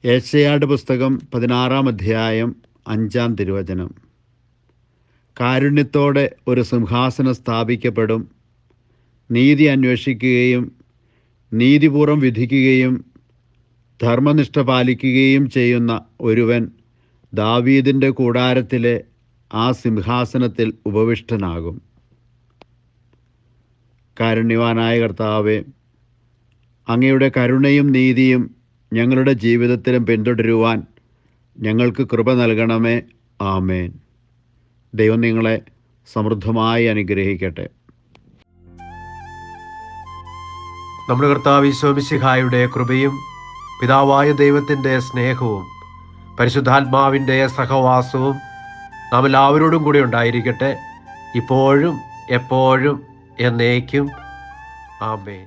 യെശയ്യായുടെ പുസ്തകം 16-ാം അധ്യായം 5-ാം തിരുവചനം. കാരുണ്യത്തോടെ ഒരു സിംഹാസനം സ്ഥാപിക്കപ്പെടും. നീതി അന്വേഷിക്കുകയും നീതിപൂർവം വിധിക്കുകയും ധർമ്മനിഷ്ഠ പാലിക്കുകയും ചെയ്യുന്ന ഒരുവൻ ദാവീദിൻ്റെ കൂടാരത്തിലെ ആ സിംഹാസനത്തിൽ ഉപവിഷ്ടനാകും. കാരുണ്യവാനായ കർത്താവേ, അങ്ങയുടെ കരുണയും നീതിയും ഞങ്ങളുടെ ജീവിതത്തിലും പിന്തുടരുവാൻ ഞങ്ങൾക്ക് കൃപ നൽകണമേ. ആമേൻ. ദൈവം നിങ്ങളെ സമൃദ്ധമായി അനുഗ്രഹിക്കട്ടെ. നമ്മുടെ കർത്താവ് ഈശോ മിശിഹായുടെ കൃപയും പിതാവായ ദൈവത്തിൻ്റെ സ്നേഹവും പരിശുദ്ധാത്മാവിൻ്റെ സഹവാസവും നാം എല്ലാവരോടും കൂടി ഉണ്ടായിരിക്കട്ടെ, ഇപ്പോഴും എപ്പോഴും എന്നേക്കും. ആമേൻ.